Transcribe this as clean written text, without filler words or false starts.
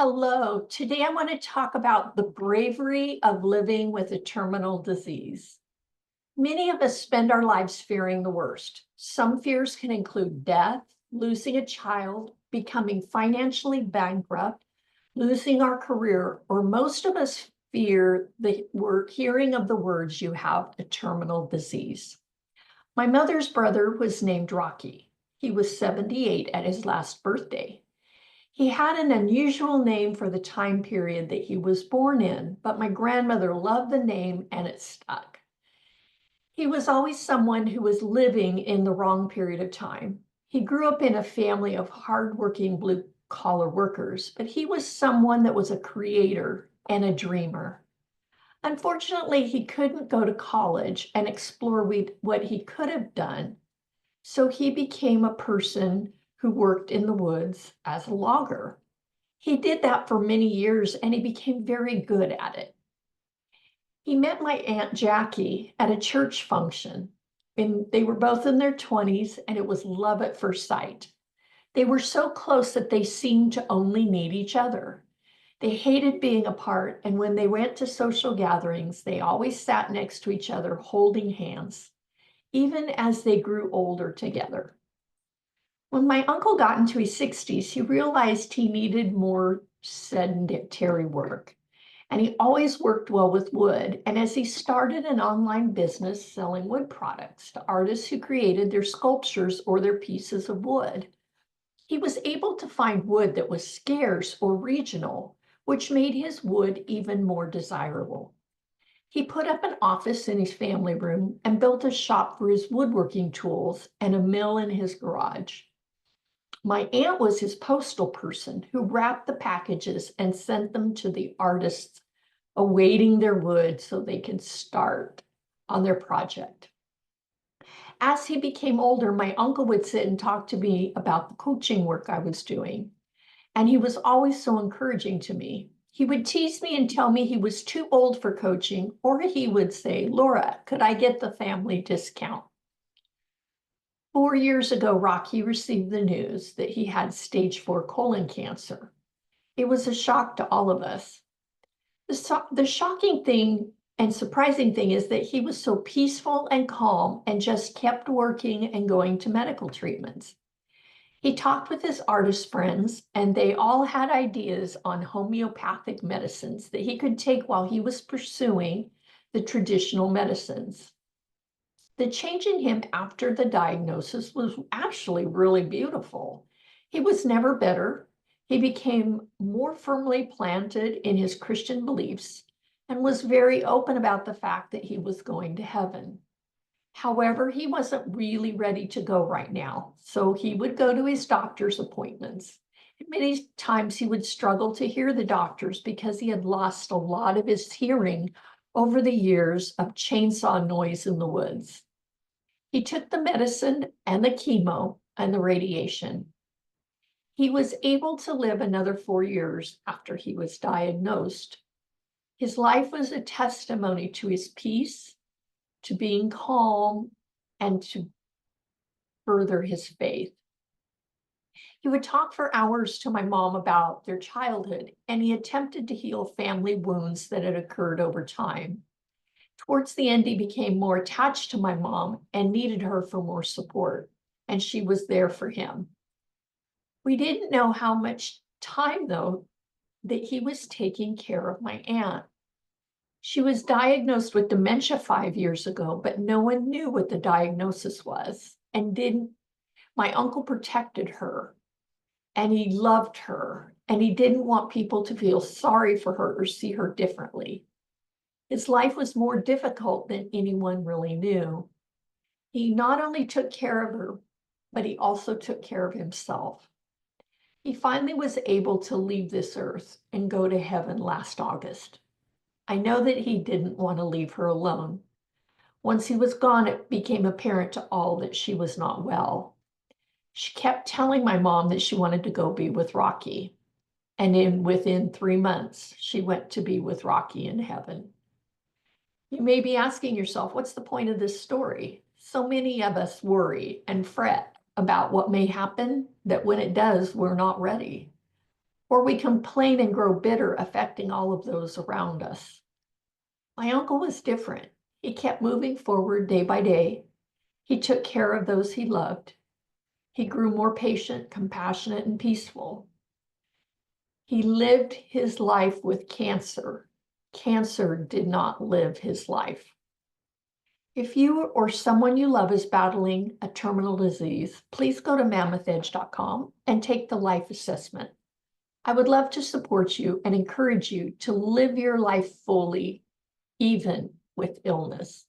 Hello, today I want to talk about the bravery of living with a terminal disease. Many of us spend our lives fearing the worst. Some fears can include death, losing a child, becoming financially bankrupt, losing our career, or most of us fear we're hearing of the words you have a terminal disease. My mother's brother was named Rocky. He was 78 at his last birthday. He had an unusual name for the time period that he was born in, but my grandmother loved the name and it stuck. He was always someone who was living in the wrong period of time. He grew up in a family of hardworking blue-collar workers, but he was someone that was a creator and a dreamer. Unfortunately, he couldn't go to college and explore what he could have done, so he became a person who worked in the woods as a logger. He did that for many years and he became very good at it. He met my Aunt Jackie at a church function, and they were both in their 20s, and it was love at first sight. They were so close that they seemed to only need each other. They hated being apart, and when they went to social gatherings, they always sat next to each other holding hands, even as they grew older together. When my uncle got into his 60s, he realized he needed more sedentary work, and he always worked well with wood. And as he started an online business selling wood products to artists who created their sculptures or their pieces of wood, he was able to find wood that was scarce or regional, which made his wood even more desirable. He put up an office in his family room and built a shop for his woodworking tools and a mill in his garage. My aunt was his postal person who wrapped the packages and sent them to the artists awaiting their wood so they could start on their project. As he became older, my uncle would sit and talk to me about the coaching work I was doing, and he was always so encouraging to me. He would tease me and tell me he was too old for coaching, or he would say, "Laura, could I get the family discount?" 4 years ago, Rocky received the news that he had stage 4 colon cancer. It was a shock to all of us. The shocking thing and surprising thing is that he was so peaceful and calm and just kept working and going to medical treatments. He talked with his artist friends, and they all had ideas on homeopathic medicines that he could take while he was pursuing the traditional medicines. The change in him after the diagnosis was actually really beautiful. He was never bitter. He became more firmly planted in his Christian beliefs and was very open about the fact that he was going to heaven. However, he wasn't really ready to go right now, so he would go to his doctor's appointments. And many times he would struggle to hear the doctors because he had lost a lot of his hearing over the years of chainsaw noise in the woods. He took the medicine and the chemo and the radiation. He was able to live another 4 years after he was diagnosed. His life was a testimony to his peace, to being calm, and to further his faith. He would talk for hours to my mom about their childhood, and he attempted to heal family wounds that had occurred over time. Towards the end, he became more attached to my mom and needed her for more support, and she was there for him. We didn't know how much time, though, that he was taking care of my aunt. She was diagnosed with dementia 5 years ago, but no one knew what the diagnosis was and didn't. My uncle protected her, and he loved her, and he didn't want people to feel sorry for her or see her differently. His life was more difficult than anyone really knew. He not only took care of her, but he also took care of himself. He finally was able to leave this earth and go to heaven last August. I know that he didn't want to leave her alone. Once he was gone, it became apparent to all that she was not well. She kept telling my mom that she wanted to go be with Rocky. And within 3 months, she went to be with Rocky in heaven. You may be asking yourself, what's the point of this story? So many of us worry and fret about what may happen that when it does, we're not ready. or we complain and grow bitter, affecting all of those around us. My uncle was different. He kept moving forward day by day. He took care of those he loved. He grew more patient, compassionate, and peaceful. He lived his life with cancer. Cancer did not live his life. If you or someone you love is battling a terminal disease, please go to mammouthedge.com and take the life assessment. I would love to support you and encourage you to live your life fully, even with illness.